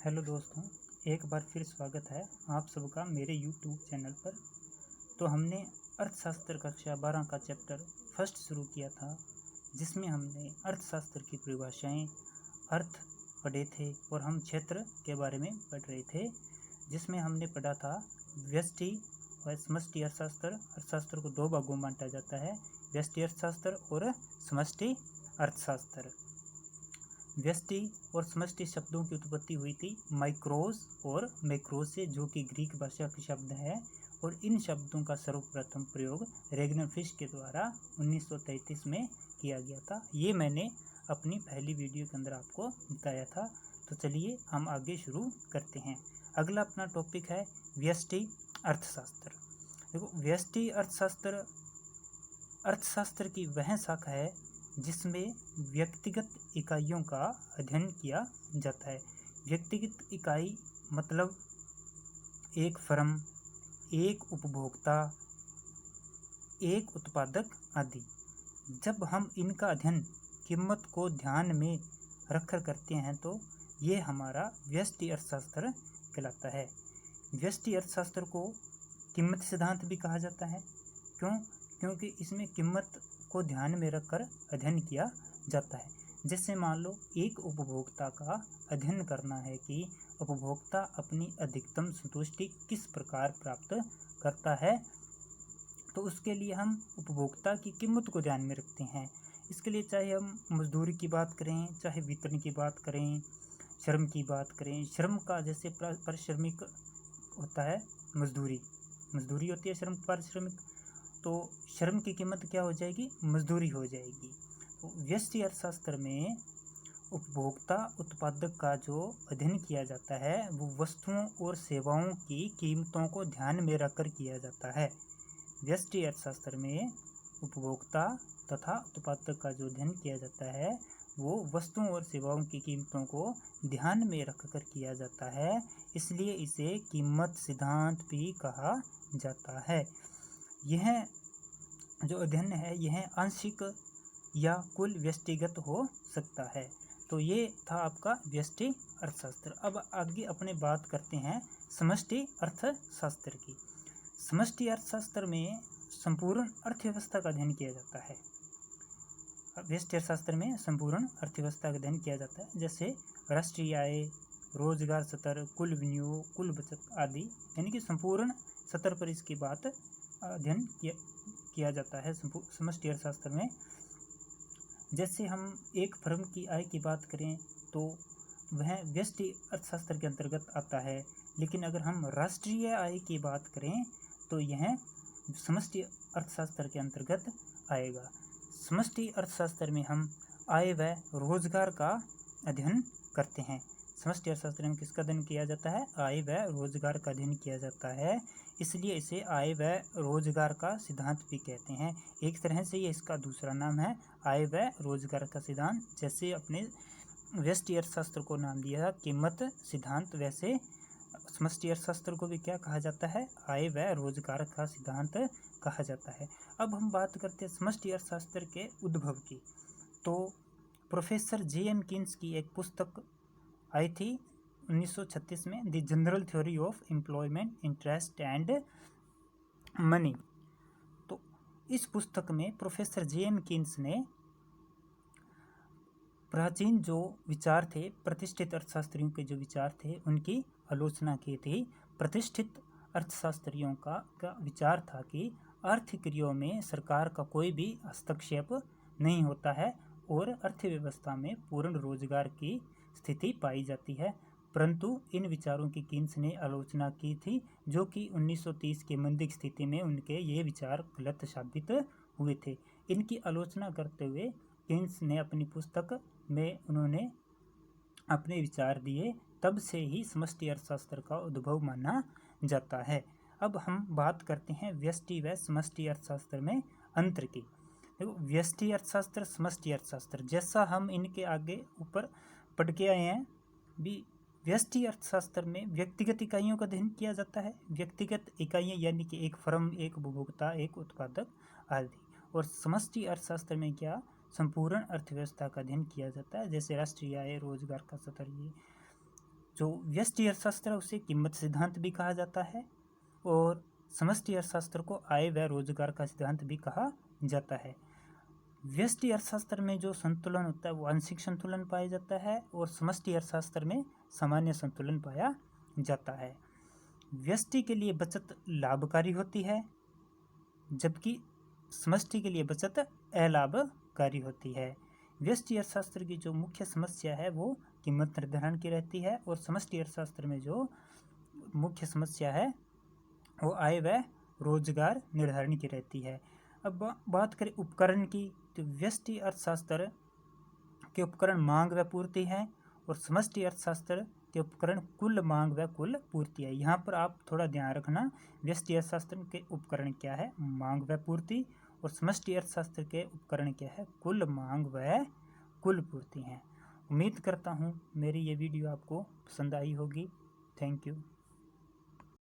Hello दोस्तों, एक बार फिर स्वागत है आप सबका मेरे यूट्यूब चैनल पर। तो हमने अर्थशास्त्र कक्षा 12 का चैप्टर फर्स्ट शुरू किया था, जिसमें हमने अर्थशास्त्र की परिभाषाएं, अर्थ पढ़े थे और हम क्षेत्र के बारे में पढ़ रहे थे, जिसमें हमने पढ़ा था व्यष्टि व समष्टि अर्थशास्त्र। अर्थशास्त्र को दो भागों में बांटा जाता है, व्यष्टि अर्थशास्त्र और समष्टि अर्थशास्त्र। व्यष्टि और समष्टि शब्दों की उत्पत्ति हुई थी माइक्रोस और मैक्रोस से, जो कि ग्रीक भाषा के शब्द है, और इन शब्दों का सर्वप्रथम प्रयोग रेगनर फिश के द्वारा 1933 में किया गया था। ये मैंने अपनी पहली वीडियो के अंदर आपको बताया था। तो चलिए हम आगे शुरू करते हैं। अगला अपना टॉपिक है व्यष्टि अर्थशास्त्र। देखो, व्यष्टि अर्थशास्त्र अर्थशास्त्र की वह शाखा है जिसमें व्यक्तिगत इकाइयों का अध्ययन किया जाता है। व्यक्तिगत इकाई मतलब एक फर्म, एक उपभोक्ता, एक उत्पादक आदि। जब हम इनका अध्ययन कीमत को ध्यान में रखकर करते हैं तो ये हमारा व्यष्टि अर्थशास्त्र कहलाता है। व्यष्टि अर्थशास्त्र को कीमत सिद्धांत भी कहा जाता है। क्योंकि इसमें कीमत को ध्यान में रखकर अध्ययन किया जाता है। जैसे मान लो एक उपभोक्ता का अध्ययन करना है कि उपभोक्ता अपनी अधिकतम संतुष्टि किस प्रकार प्राप्त करता है, तो उसके लिए हम उपभोक्ता की कीमत को ध्यान में रखते हैं। इसके लिए चाहे हम मजदूरी की बात करें, चाहे वेतन की बात करें, श्रम की बात करें। श्रम का जैसे पारिश्रमिक होता है, मजदूरी होती है श्रम पारिश्रमिक, तो श्रम की कीमत क्या हो जाएगी? मजदूरी हो जाएगी। तो व्यष्टि अर्थशास्त्र में उपभोक्ता उत्पादक का जो अध्ययन किया जाता है वो वस्तुओं और सेवाओं की कीमतों को ध्यान में रखकर किया जाता है। व्यष्टि अर्थशास्त्र में उपभोक्ता तथा उत्पादक का जो अध्ययन किया जाता है वो वस्तुओं और सेवाओं की कीमतों को ध्यान में रखकर किया जाता है, इसलिए इसे कीमत सिद्धांत भी कहा जाता है। यह जो अध्ययन है यह आंशिक या कुल व्यष्टिगत हो सकता है। तो ये था आपका व्यष्टि अर्थशास्त्र। अब आगे अपने बात करते हैं समष्टि अर्थशास्त्र की। समष्टि अर्थशास्त्र में संपूर्ण अर्थव्यवस्था का अध्ययन किया जाता है। व्यष्टि अर्थशास्त्र में संपूर्ण अर्थव्यवस्था का अध्ययन किया जाता है, जैसे राष्ट्रीय आय, रोजगार स्तर, कुल विनियोग, कुल बचत आदि, यानी कि संपूर्ण स्तर पर इसकी बात अध्ययन किया जाता है समष्टि अर्थशास्त्र में। जैसे हम एक फर्म की आय की बात करें तो वह व्यष्टि अर्थशास्त्र के अंतर्गत आता है, लेकिन अगर हम राष्ट्रीय आय की बात करें तो यह समष्टि अर्थशास्त्र के अंतर्गत आएगा। समष्टि अर्थशास्त्र में हम आय व रोजगार का अध्ययन करते हैं। समष्टि अर्थशास्त्र में किसका अध्ययन किया जाता है? आय व रोजगार का अध्ययन किया जाता है, इसलिए इसे आय व रोजगार का सिद्धांत भी कहते हैं। एक तरह से ये इसका दूसरा नाम है, आय व रोजगार का सिद्धांत। जैसे अपने व्यष्टि अर्थशास्त्र को नाम दिया कीमत सिद्धांत, वैसे समष्टि अर्थशास्त्र को भी क्या कहा जाता है? आय व रोजगार का सिद्धांत कहा जाता है। अब हम बात करते हैं समष्टि अर्थशास्त्र के उद्भव की। तो प्रोफेसर जे.एम. कीन्स की एक पुस्तक आई थी 1936 में, the general theory of employment, interest and money. तो इस पुस्तक में प्रोफेसर जे.एम. कीन्स ने प्राचीन जो विचार थे, प्रतिष्ठित अर्थशास्त्रियों के जो विचार थे, उनकी आलोचना की थी। प्रतिष्ठित अर्थशास्त्रियों का विचार था कि आर्थिक क्रियाओं में सरकार का कोई भी हस्तक्षेप नहीं होता है और अर्थव्यवस्था में पूर्ण रोजगार की स्थिति पाई जाती है। परंतु इन विचारों की कीन्स ने आलोचना की थी, जो कि 1930 के मंदी स्थिति में उनके ये विचार गलत साबित हुए थे। इनकी आलोचना करते हुए कीन्स ने अपनी पुस्तक में उन्होंने अपने विचार दिए। तब से ही समष्टि अर्थशास्त्र का उद्भव माना जाता है। अब हम बात करते हैं व्यष्टि व समष्टि अर्थशास्त्र में अंतर की। देखो, व्यष्टि अर्थशास्त्र, समष्टि अर्थशास्त्र, जैसा हम इनके आगे ऊपर पढ़ के आए हैं भी, व्यष्टि अर्थशास्त्र में व्यक्तिगत इकाइयों का अध्ययन किया जाता है। व्यक्तिगत इकाइयाँ यानी कि एक फर्म, एक उपभोक्ता, एक उत्पादक आदि। और समष्टि अर्थशास्त्र में क्या? संपूर्ण अर्थव्यवस्था का अध्ययन किया जाता है, जैसे राष्ट्रीय आय, रोजगार का स्तर, ये जो व्यष्टि अर्थशास्त्र है उसे कीमत सिद्धांत भी कहा जाता है, और समष्टि अर्थशास्त्र को आय व रोजगार का सिद्धांत भी कहा जाता है। व्यष्टि अर्थशास्त्र में जो संतुलन होता है वो आंशिक संतुलन पाया जाता है, और समष्टि अर्थशास्त्र में सामान्य संतुलन पाया जाता है। व्यष्टि के लिए बचत लाभकारी होती है, जबकि समष्टि के लिए बचत अलाभकारी होती है। व्यष्टि अर्थशास्त्र की जो मुख्य समस्या है वो कीमत निर्धारण की रहती है, और समष्टि अर्थशास्त्र में जो मुख्य समस्या है वो आय व रोजगार निर्धारण की रहती है। अब बात करें उपकरण की, तो व्यष्टि अर्थशास्त्र के उपकरण मांग व पूर्ति है, और समष्टि अर्थशास्त्र के उपकरण कुल मांग व कुल पूर्ति है। यहाँ पर आप थोड़ा ध्यान रखना, व्यष्टि अर्थशास्त्र के उपकरण क्या है, मांग व पूर्ति, और समष्टि अर्थशास्त्र के उपकरण क्या है, कुल मांग व कुल पूर्ति हैं। उम्मीद करता हूँ मेरी ये वीडियो आपको पसंद आई होगी। Thank you.